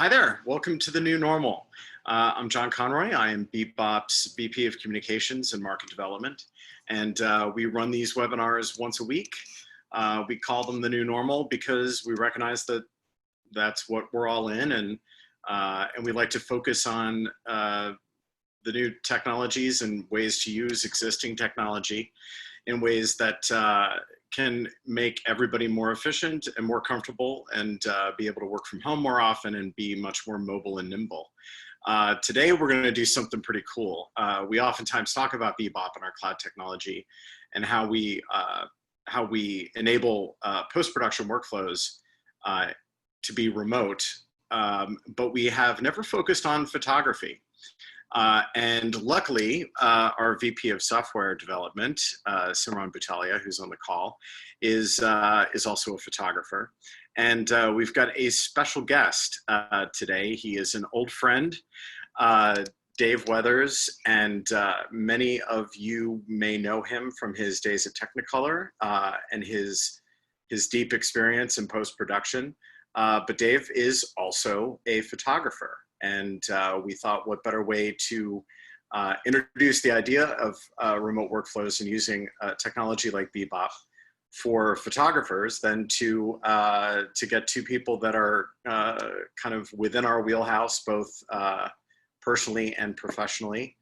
Hi there, welcome to the new normal. I'm John Conroy. I am BeBop's VP of Communications and Market Development. And we run these webinars once a week. We call them the new normal because we recognize that that's what we're all in, and we like to focus on the new technologies and ways to use existing technology in ways that can make everybody more efficient and more comfortable, and be able to work from home more often and be much more mobile and nimble. Today, we're going to do something pretty cool. We oftentimes talk about BeBop and our cloud technology and how we enable post-production workflows to be remote, but we have never focused on photography. And luckily, our VP of Software Development, Simran Butalia, who's on the call, is also a photographer. And we've got a special guest today. He is an old friend, Dave Weathers, and many of you may know him from his days at Technicolor and his deep experience in post-production. But Dave is also a photographer. And we thought, what better way to introduce the idea of remote workflows and using technology like BeBop for photographers than to get two people that are kind of within our wheelhouse, both personally and professionally,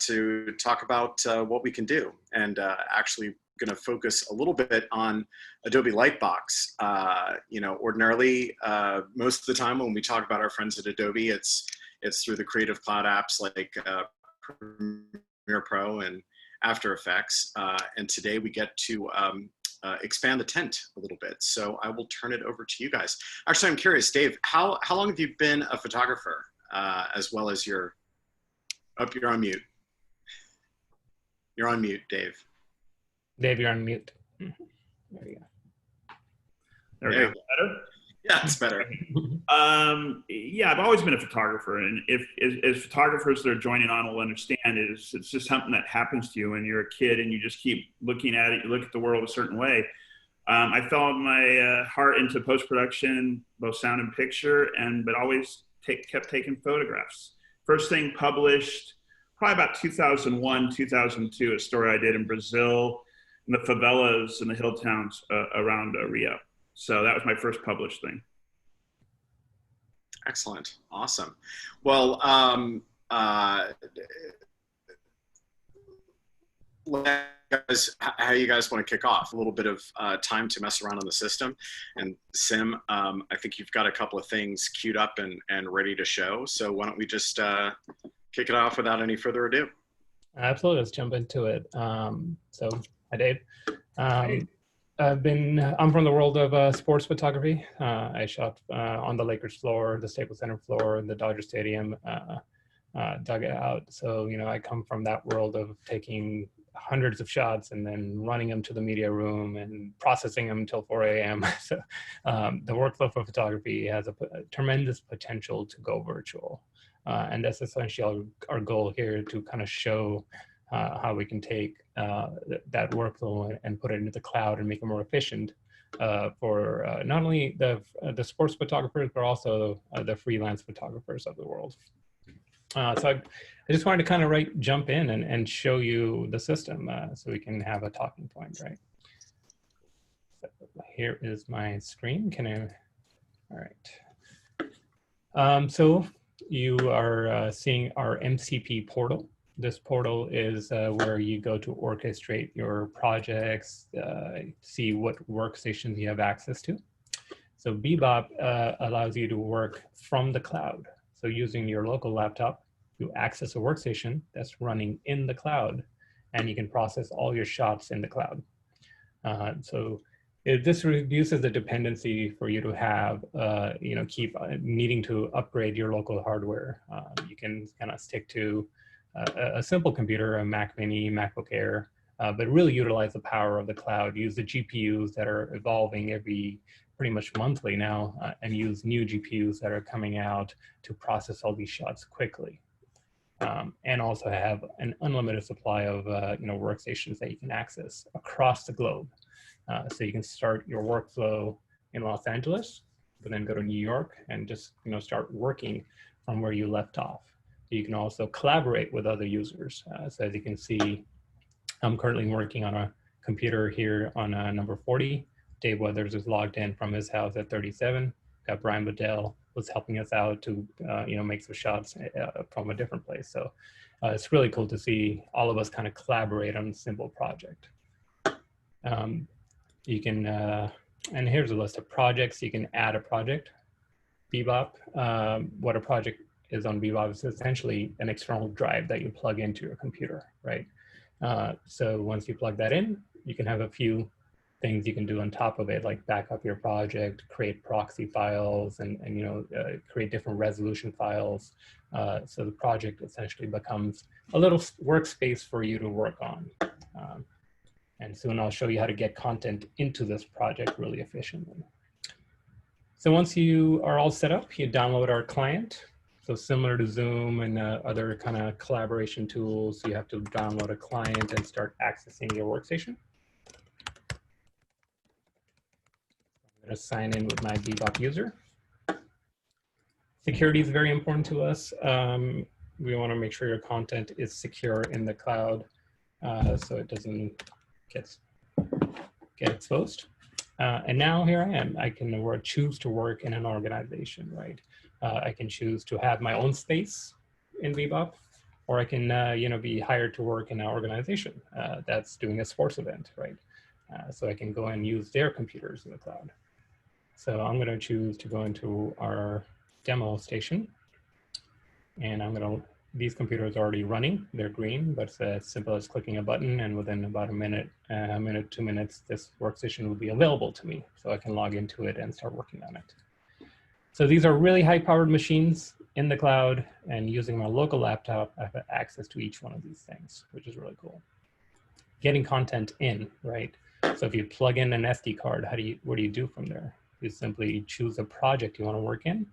to talk about what we can do. And actually going to focus a little bit on Adobe Lightbox. You know, ordinarily, most of the time when we talk about our friends at Adobe, it's through the Creative Cloud apps like Premiere Pro and After Effects. And today we get to expand the tent a little bit. So I will turn it over to you guys. Actually, I'm curious, Dave, how long have you been a photographer, as well as your, oh, you're on mute. You're on mute, Dave. Dave, you're on mute. There you go. There we go. Better? Yeah, it's better. Yeah, I've always been a photographer, and if as photographers that are joining on will understand, it's just something that happens to you when you're a kid and you just keep looking at it. You look at the world a certain way. I fell my heart into post-production, both sound and picture, but always kept taking photographs. First thing published, probably about 2001, 2002, a story I did in Brazil, in the favelas and the hill towns around Rio. So that was my first published thing. Excellent. Awesome. Well, guys, how you guys want to kick off? A little bit of time to mess around on the system. And Sim, I think you've got a couple of things queued up and ready to show. So why don't we just kick it off without any further ado? Absolutely. Let's jump into it. So, hi, Dave. I'm from the world of sports photography. I shot on the Lakers floor, the Staples Center floor, the Dodger Stadium dugout. So, you know, I come from that world of taking hundreds of shots and then running them to the media room and processing them until 4 a.m. So the workflow for photography has a tremendous potential to go virtual. And that's essentially our goal here, to kind of show how we can take that workflow and put it into the cloud and make it more efficient for not only the sports photographers, but also the freelance photographers of the world. So I just wanted to kind of jump in and show you the system so we can have a talking point, right? So here is my screen. All right. So you are seeing our MCP portal. This portal is where you go to orchestrate your projects, see what workstations you have access to. So BeBop allows you to work from the cloud. So using your local laptop, you access a workstation that's running in the cloud, and you can process all your shots in the cloud. This reduces the dependency for you to have, keep needing to upgrade your local hardware. You can kind of stick to a simple computer, a Mac Mini, MacBook Air, but really utilize the power of the cloud, use the GPUs that are evolving pretty much monthly now, and use new GPUs that are coming out to process all these shots quickly. And also have an unlimited supply of workstations that you can access across the globe. So you can start your workflow in Los Angeles but then go to New York and just start working from where you left off. You can also collaborate with other users. So as you can see, I'm currently working on a computer here on number 40. Dave Weathers is logged in from his house at 37. Got Brian Bedell who's helping us out to make some shots from a different place. So it's really cool to see all of us kind of collaborate on a simple project. You can, and here's a list of projects. You can add a project. BeBop, what a project is on BeBop is essentially an external drive that you plug into your computer, right? So once you plug that in, you can have a few things you can do on top of it, like back up your project, create proxy files, and create different resolution files. So the project essentially becomes a little workspace for you to work on. And soon I'll show you how to get content into this project really efficiently. So once you are all set up, you download our client. So similar to Zoom and other kind of collaboration tools, you have to download a client and start accessing your workstation. I'm going to sign in with my BeBop user. Security is very important to us. We want to make sure your content is secure in the cloud so it doesn't get exposed. And now here I am. I can choose to work in an organization, right? I can choose to have my own space in BeBop, or I can be hired to work in an organization that's doing a sports event, right? So I can go and use their computers in the cloud. So I'm going to choose to go into our demo station, and these computers are already running. They're green, but it's as simple as clicking a button, and within about a minute, 2 minutes, this workstation will be available to me, so I can log into it and start working on it. So these are really high-powered machines in the cloud, and using my local laptop, I have access to each one of these things, which is really cool. Getting content in, right? So if you plug in an SD card, what do you do from there? You simply choose a project you want to work in,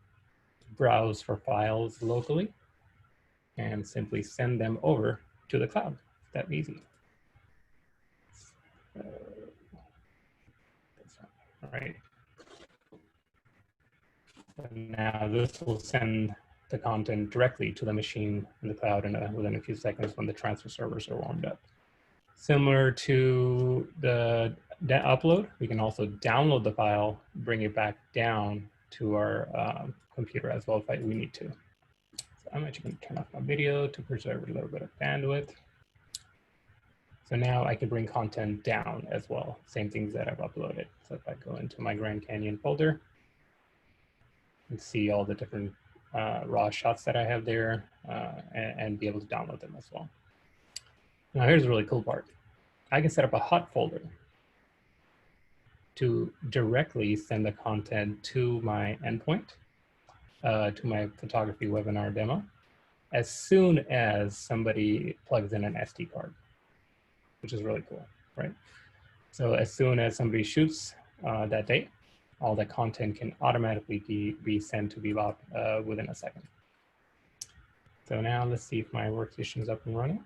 browse for files locally, and simply send them over to the cloud. It's that easy. All right. And now this will send the content directly to the machine in the cloud within a few seconds when the transfer servers are warmed up. Similar to the upload, we can also download the file, bring it back down to our computer as well if we need to. So I'm actually going to turn off my video to preserve a little bit of bandwidth. So now I can bring content down as well, same things that I've uploaded. So if I go into my Grand Canyon folder and see all the different raw shots that I have there and be able to download them as well. Now here's the really cool part. I can set up a hot folder to directly send the content to my endpoint, to my photography webinar demo, as soon as somebody plugs in an SD card, which is really cool, right? So as soon as somebody shoots that day, all that content can automatically be sent to BeBop within a second. So now let's see if my workstation is up and running.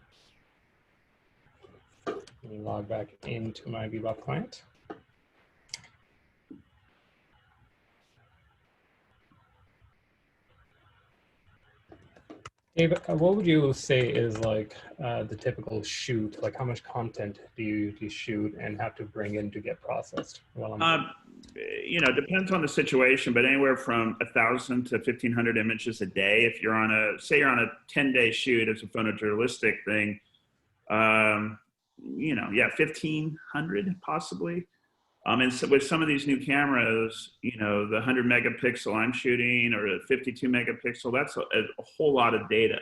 Let me log back into my BeBop client. Dave, what would you say is like the typical shoot? Like how much content do you shoot and have to bring in to get processed? It depends on the situation, but anywhere from 1,000 to 1,500 images a day. If you're on say you're on a 10-day shoot, it's a photojournalistic thing. Yeah, 1,500 possibly. And so with some of these new cameras, the 100 megapixel I'm shooting or a 52 megapixel, that's a whole lot of data.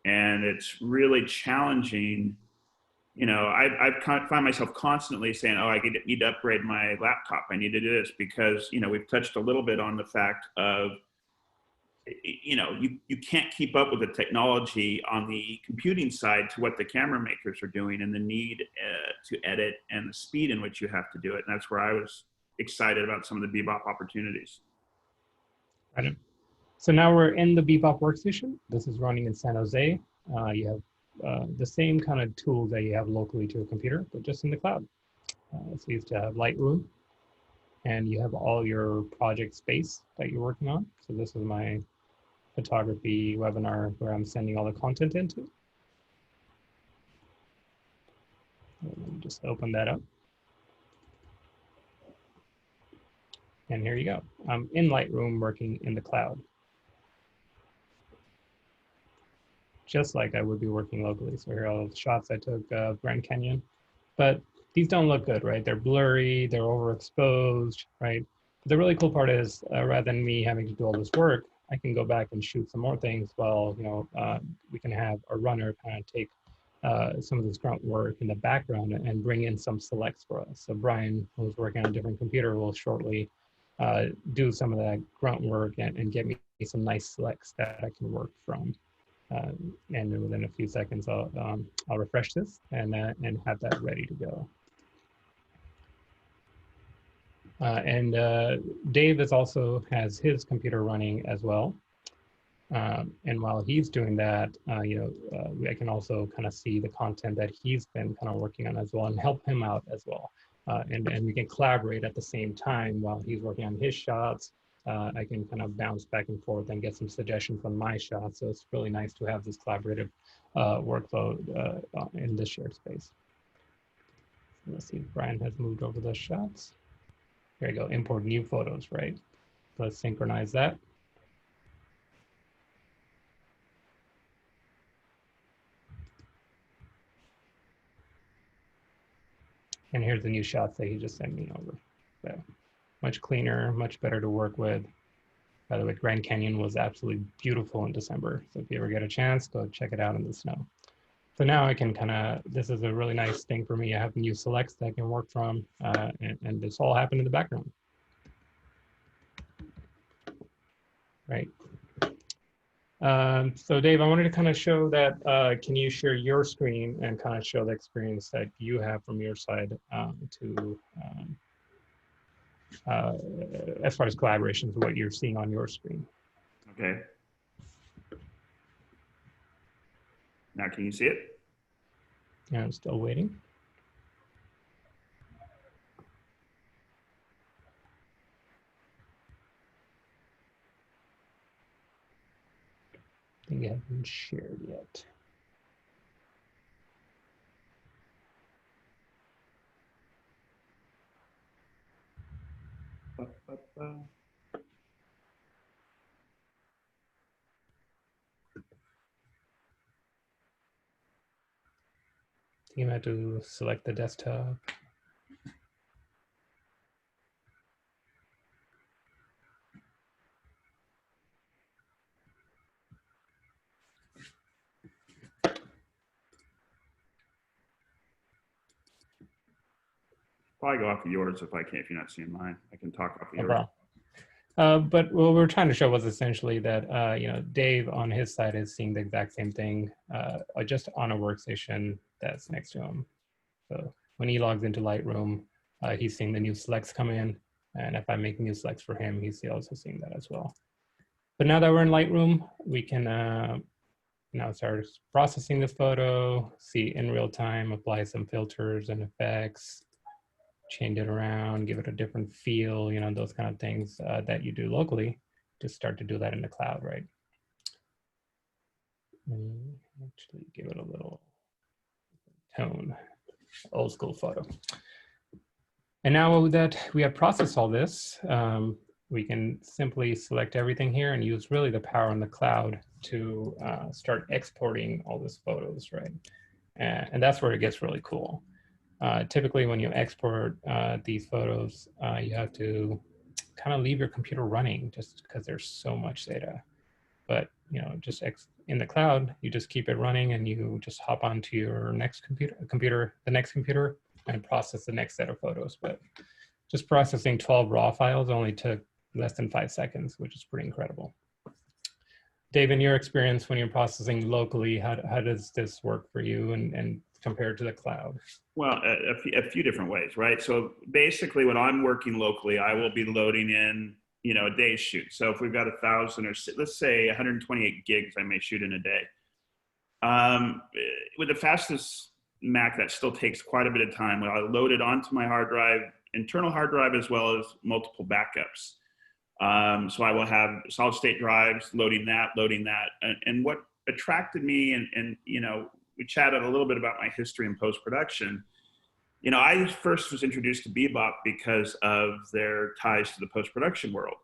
And it's really challenging. I find myself constantly saying, oh, I need to upgrade my laptop. I need to do this because, we've touched a little bit on the fact of, you can't keep up with the technology on the computing side to what the camera makers are doing and the need to edit and the speed in which you have to do it. And that's where I was excited about some of the BeBop opportunities. Right. So now we're in the BeBop workstation. This is running in San Jose. You have the same kind of tools that you have locally to your computer, but just in the cloud. So you have to have Lightroom. and you have all your project space that you're working on. So this is my photography webinar where I'm sending all the content into. Let me just open that up. And here you go. I'm in Lightroom working in the cloud, just like I would be working locally. So here are all the shots I took of Grand Canyon, but these don't look good, right? They're blurry, they're overexposed, right? But the really cool part is rather than me having to do all this work, I can go back and shoot some more things while, we can have a runner kind of take some of this grunt work in the background and bring in some selects for us. So Brian, who's working on a different computer, will shortly do some of that grunt work and get me some nice selects that I can work from. And within a few seconds, I'll refresh this and have that ready to go. Dave also has his computer running as well. And while he's doing that, I can also kind of see the content that he's been kind of working on as well and help him out as well. And we can collaborate at the same time while he's working on his shots. I can kind of bounce back and forth and get some suggestions on my shots. So it's really nice to have this collaborative workflow in this shared space. Let's see if Brian has moved over those shots. There you go, import new photos, right? Let's synchronize that. And here's the new shots that he just sent me over. So much cleaner, much better to work with. By the way, Grand Canyon was absolutely beautiful in December. So if you ever get a chance, go check it out in the snow. So now I can this is a really nice thing for me. I have new selects that I can work from, and this all happened in the background. Right. So Dave, I wanted to kind of show that, can you share your screen and kind of show the experience that you have from your side as far as collaborations, what you're seeing on your screen. Okay. Now, can you see it? Yeah, I'm still waiting. I think it hasn't been shared yet. You have to select the desktop. Probably go off of yours if I can't. If you're not seeing mine, I can talk off of yours. But what we're trying to show was essentially that Dave on his side is seeing the exact same thing, just on a workstation that's next to him. So when he logs into Lightroom, he's seeing the new selects come in, and if I make new selects for him, he's also seeing that as well. But now that we're in Lightroom, we can now start processing the photo, see in real time, apply some filters and effects, change it around, give it a different feel, those kind of things that you do locally, just start to do that in the cloud, right? And actually give it a little tone, old school photo. And now that we have processed all this, we can simply select everything here and use really the power in the cloud to start exporting all these photos, right? And that's where it gets really cool. Typically, when you export these photos, you have to kind of leave your computer running just because there's so much data. But just in the cloud, you just keep it running and you just hop onto your next computer, and process the next set of photos. But just processing 12 raw files only took less than 5 seconds, which is pretty incredible. Dave, in your experience when you're processing locally, how does this work for you and compared to the cloud? Well, a few different ways, right? So basically when I'm working locally, I will be loading in, a day's shoot. So if we've got 1,000 or let's say 128 gigs, I may shoot in a day. With the fastest Mac, that still takes quite a bit of time. I'll load it onto my hard drive, internal hard drive as well as multiple backups. So I will have solid state drives, loading that. And what attracted me, and you know, we chatted a little bit about my history in post-production. You know, I first was introduced to BeBop because of their ties to the post-production world,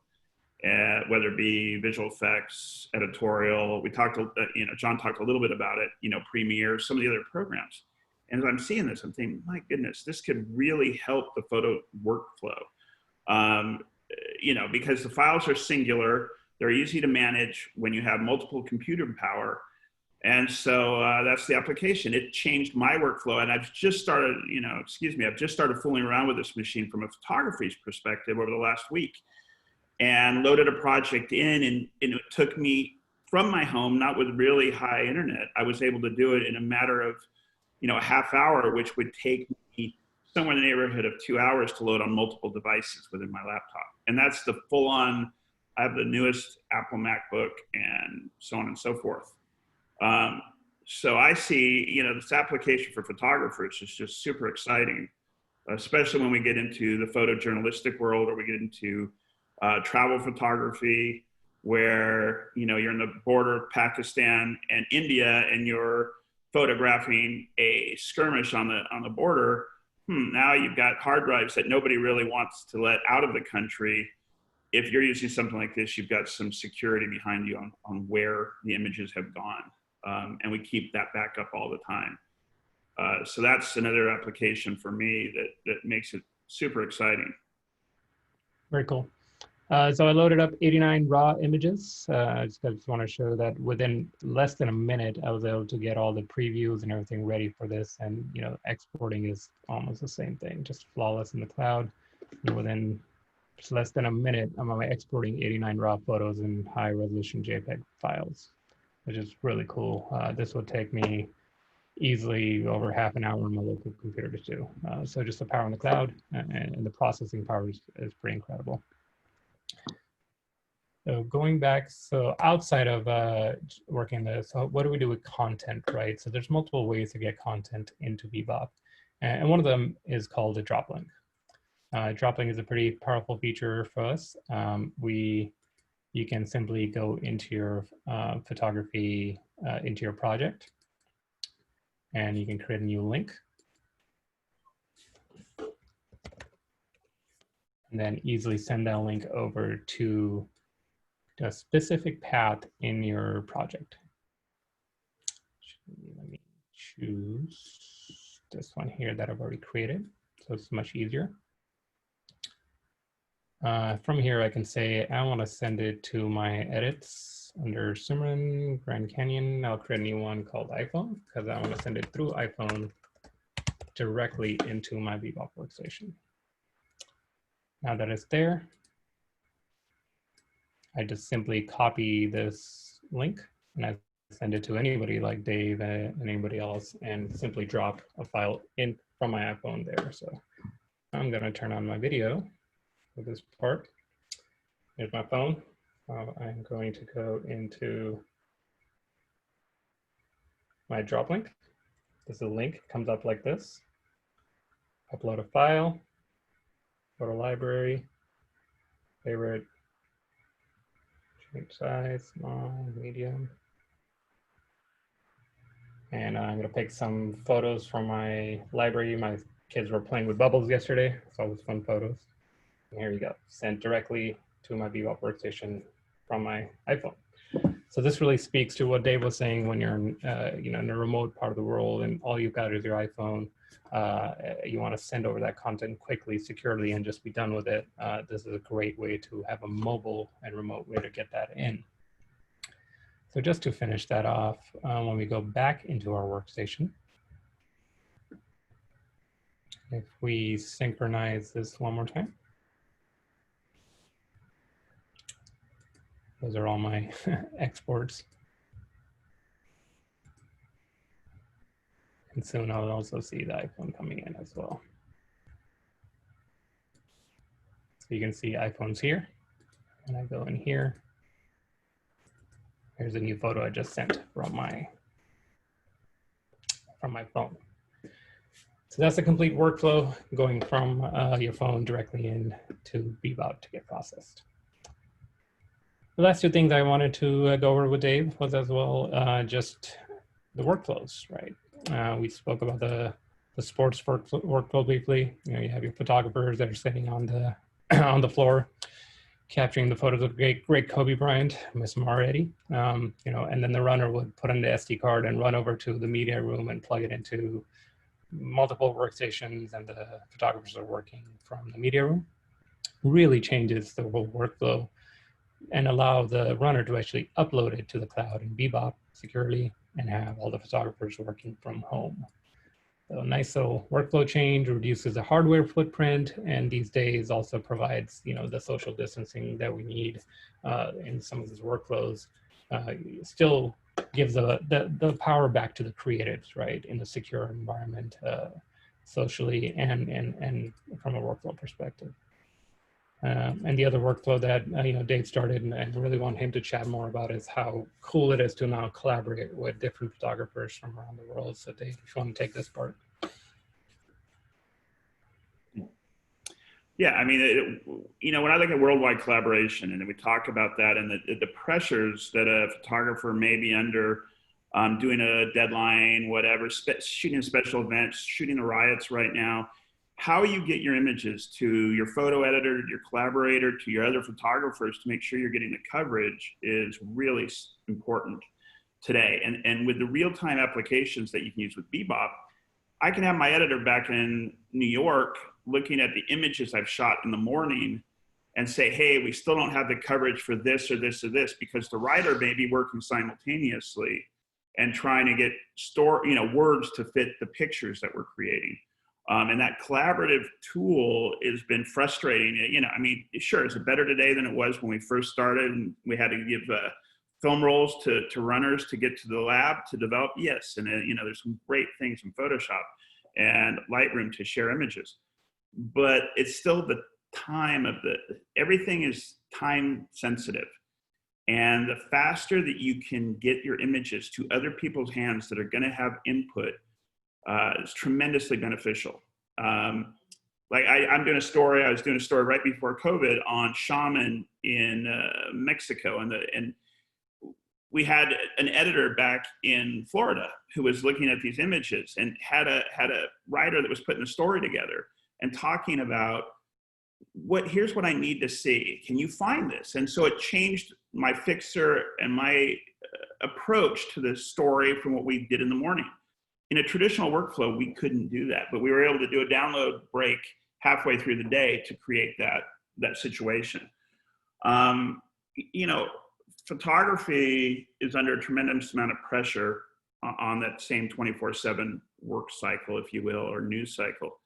whether it be visual effects, editorial. We talked, you know, John talked a little bit about it, you know, Premiere, some of the other programs. And as I'm seeing this, I'm thinking, my goodness, this could really help the photo workflow. You know, because the files are singular, they're easy to manage when you have multiple computer power. And so that's the application. It changed my workflow. And I've just started, you know, I've just started fooling around with this machine from a photography's perspective over the last week, and loaded a project in, and it took me from my home, not with really high internet. I was able to do it in a matter of, you know, a half hour, which would take me somewhere in the neighborhood of 2 hours to load on multiple devices within my laptop. And that's the full on, I have the newest Apple MacBook and so on and so forth. So I see, you know, this application for photographers is just super exciting, especially when we get into the photojournalistic world, or we get into travel photography, where, you know, you're in the border of Pakistan and India and you're photographing a skirmish on the border. Now you've got hard drives that nobody really wants to let out of the country. If you're using something like this, you've got some security behind you on where the images have gone. And we keep that backup all the time. So that's another application for me that makes it super exciting. Very cool. So I loaded up 89 raw images. I just want to show that within less than a minute, I was able to get all the previews and everything ready for this. And, you know, exporting is almost the same thing, just flawless in the cloud. And within just less than a minute, I'm exporting 89 raw photos in high resolution JPEG files, which is really cool. This will take me easily over half an hour on my local computer to do. So just the power in the cloud and the processing power is pretty incredible. So going back, so outside of working this, so what do we do with content, right? So there's multiple ways to get content into BeBop. And one of them is called a drop link. Drop link is a pretty powerful feature for us. You can simply go into your photography, into your project, and you can create a new link. And then easily send that link over to a specific path in your project. Let me choose this one here that I've already created, so it's much easier. From here, I can say I want to send it to my edits under Simran, Grand Canyon. I'll create a new one called iPhone because I want to send it through iPhone directly into my BeBop workstation. Now that it's there, I just simply copy this link and I send it to anybody like Dave and anybody else, and simply drop a file in from my iPhone there. So I'm going to turn on my video for this part. Here's my phone. I'm going to go into my drop link. This is a link, comes up like this. Upload a file, photo library, favorite, change size, small, medium. And I'm going to pick some photos from my library. My kids were playing with bubbles yesterday, so all those fun photos. And here you go, sent directly to my BeBop workstation from my iPhone. So this really speaks to what Dave was saying when you're in, in a remote part of the world and all you've got is your iPhone. You want to send over that content quickly, securely, and just be done with it. This is a great way to have a mobile and remote way to get that in. So just to finish that off, when we go back into our workstation, if we synchronize this one more time, those are all my exports. And soon I'll also see the iPhone coming in as well. So you can see iPhone's here, and I go in here. Here's a new photo I just sent from my phone. So that's a complete workflow going from your phone directly in to BeBop to get processed. The last two things I wanted to go over with Dave was as well just the workflows, right? We spoke about the sports workflow briefly. You know, you have your photographers that are sitting on the on the floor, capturing the photos of great Kobe Bryant, miss him already. You know, and then the runner would put in the SD card and run over to the media room and plug it into multiple workstations, and the photographers are working from the media room. Really changes the whole workflow and allow the runner to actually upload it to the cloud in BeBop securely and have all the photographers working from home. So nice little workflow change, reduces the hardware footprint, and these days also provides, you know, the social distancing that we need in some of these workflows. Still gives the power back to the creatives, right, in a secure environment, socially and from a workflow perspective. And the other workflow that you know, Dave started and I really want him to chat more about is how cool it is to now collaborate with different photographers from around the world. So Dave, if you want to take this part. Yeah, I mean, you know, when I look at worldwide collaboration, and we talk about that, and the pressures that a photographer may be under, doing a deadline, whatever, shooting a special event, shooting the riots right now, how you get your images to your photo editor, to your collaborator, to your other photographers to make sure you're getting the coverage is really important today. And with the real-time applications that you can use with BeBop, I can have my editor back in New York looking at the images I've shot in the morning and say, hey, we still don't have the coverage for this or this or this, because the writer may be working simultaneously and trying to get words to fit the pictures that we're creating. And that collaborative tool has been frustrating. You know, I mean, sure, is it better today than it was when we first started and we had to give film rolls to runners to get to the lab to develop? Yes, and you know, there's some great things in Photoshop and Lightroom to share images, but it's still the time of everything is time sensitive. And the faster that you can get your images to other people's hands that are going to have input is tremendously beneficial. Like I was doing a story right before COVID on shaman in Mexico, and we had an editor back in Florida who was looking at these images and had a writer that was putting the story together and talking about here's what I need to see. Can you find this? And so it changed my fixer and my approach to the story from what we did in the morning. In a traditional workflow, we couldn't do that, but we were able to do a download break halfway through the day to create that situation. You know, photography is under a tremendous amount of pressure on that same 24/7 work cycle, if you will, or news cycle.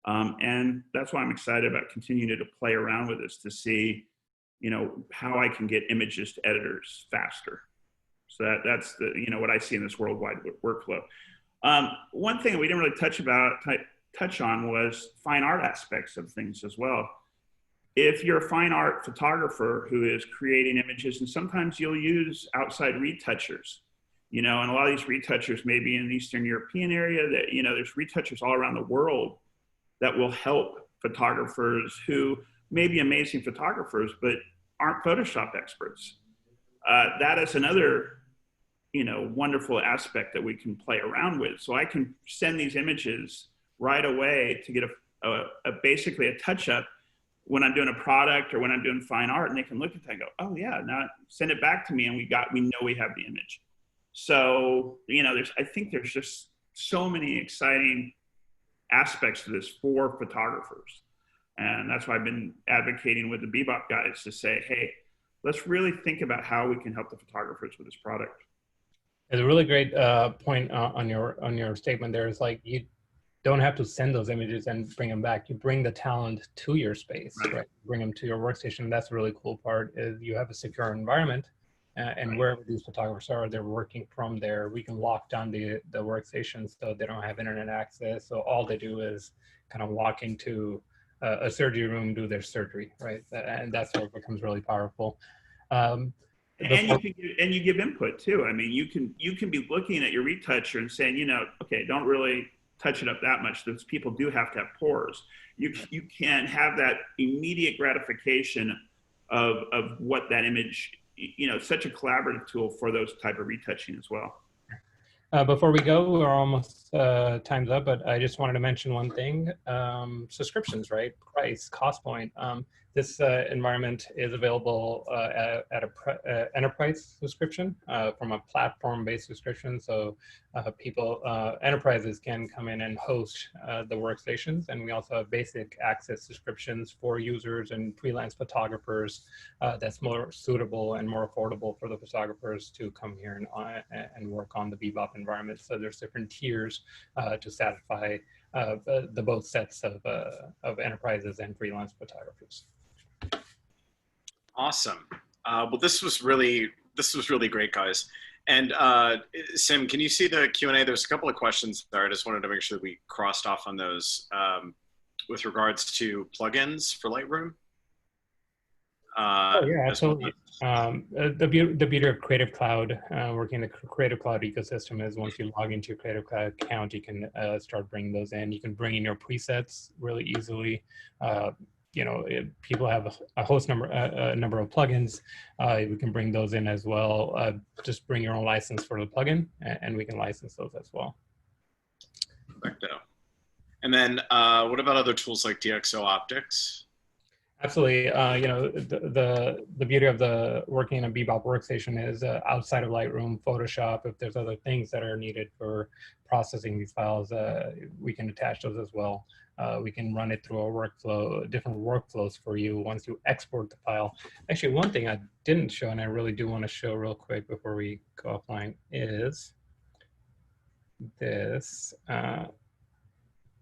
And that's why I'm excited about continuing to play around with this to see, you know, how I can get images to editors faster. So that's what I see in this worldwide workflow. One thing that we didn't really touch on was fine art aspects of things as well. If you're a fine art photographer who is creating images, and sometimes you'll use outside retouchers, you know, and a lot of these retouchers may be in the Eastern European area, that, you know, there's retouchers all around the world that will help photographers who may be amazing photographers, but aren't Photoshop experts. That is another, you know, wonderful aspect that we can play around with. So I can send these images right away to get basically a touch up when I'm doing a product or when I'm doing fine art, and they can look at that and go, oh yeah, now send it back to me, and we know we have the image. So, you know, I think there's just so many exciting aspects to this for photographers. And that's why I've been advocating with the BeBop guys to say, hey, let's really think about how we can help the photographers with this product. It's a really great point on your statement there. Is like, you don't have to send those images and bring them back. You bring the talent to your space, right? Bring them to your workstation. That's the really cool part, is you have a secure environment, and wherever these photographers are, they're working from there. We can lock down the workstation so they don't have internet access. So all they do is kind of walk into a surgery room, do their surgery, right? And that's where it becomes really powerful. And you give input too. I mean, you can be looking at your retoucher and saying, you know, okay, don't really touch it up that much. Those people do have to have pores. You can't have that immediate gratification of what that image, you know, such a collaborative tool for those type of retouching as well. Before we go, we're almost time's up, but I just wanted to mention one thing. Subscriptions, right? Price, cost point. This environment is available at a enterprise subscription from a platform-based subscription. So enterprises can come in and host the workstations. And we also have basic access subscriptions for users and freelance photographers that's more suitable and more affordable for the photographers to come here and work on the BeBop environment. So there's different tiers to satisfy the both sets of enterprises and freelance photographers. Awesome. Well, this was really great, guys. And Sim, can you see the Q&A? There's a couple of questions there. I just wanted to make sure that we crossed off on those with regards to plugins for Lightroom. Oh yeah, absolutely. The beauty of Creative Cloud, working in the Creative Cloud ecosystem, is once you log into your Creative Cloud account, you can start bringing those in. You can bring in your presets really easily. You know, people have a number of plugins. We can bring those in as well. Just bring your own license for the plugin, and we can license those as well. Perfecto. And then what about other tools like DxO Optics? Absolutely. You know, the beauty of the working in a BeBop workstation is outside of Lightroom, Photoshop, if there's other things that are needed for processing these files, we can attach those as well. We can run it through a workflow, different workflows for you once you export the file. Actually, one thing I didn't show, and I really do want to show real quick before we go offline, is this.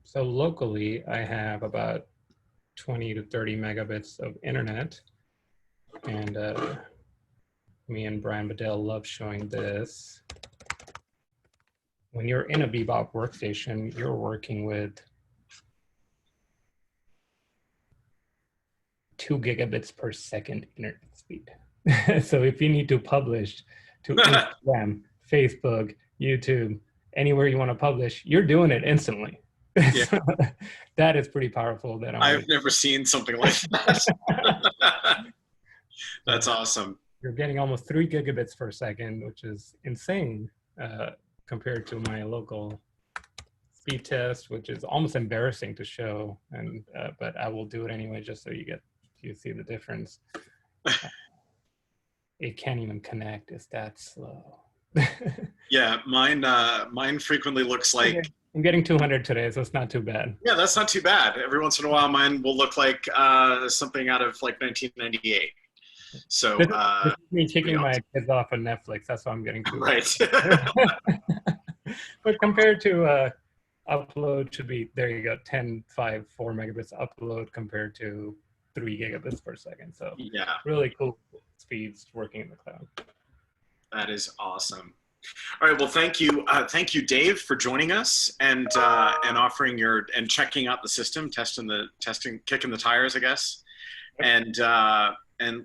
So locally, I have about 20 to 30 megabits of internet. And me and Brian Bedell love showing this. When you're in a BeBop workstation, you're working with 2 gigabits per second internet speed. So if you need to publish to Instagram, Facebook, YouTube, anywhere you want to publish, you're doing it instantly. Yeah. So that is pretty powerful. I've never seen something like that. That's awesome. You're getting almost 3 gigabits per second, which is insane compared to my local speed test, which is almost embarrassing to show. And but I will do it anyway, just so you see the difference. It can't even connect. It's that slow. Yeah, mine frequently looks like. Okay. I'm getting 200 today, so it's not too bad. Yeah, that's not too bad. Every once in a while, mine will look like something out of like 1998. So this is me kicking my kids off of Netflix. That's why I'm getting 200. Right. But compared to upload, should be, there you go, 10, 5, 4 megabits upload compared to 3 gigabits per second. So yeah, really cool speeds working in the cloud. That is awesome. All right, well, thank you, Dave, for joining us and offering and checking out the system, kicking the tires, I guess, and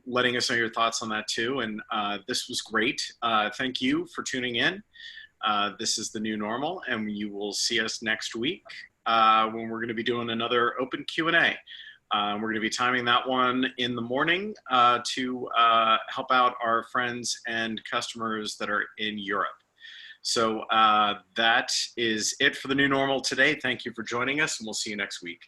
letting us know your thoughts on that too. And this was great. Thank you for tuning in. This is the new normal, and you will see us next week when we're going to be doing another open Q&A. We're going to be timing that one in the morning to help out our friends and customers that are in Europe. So that is it for the new normal today. Thank you for joining us, and we'll see you next week.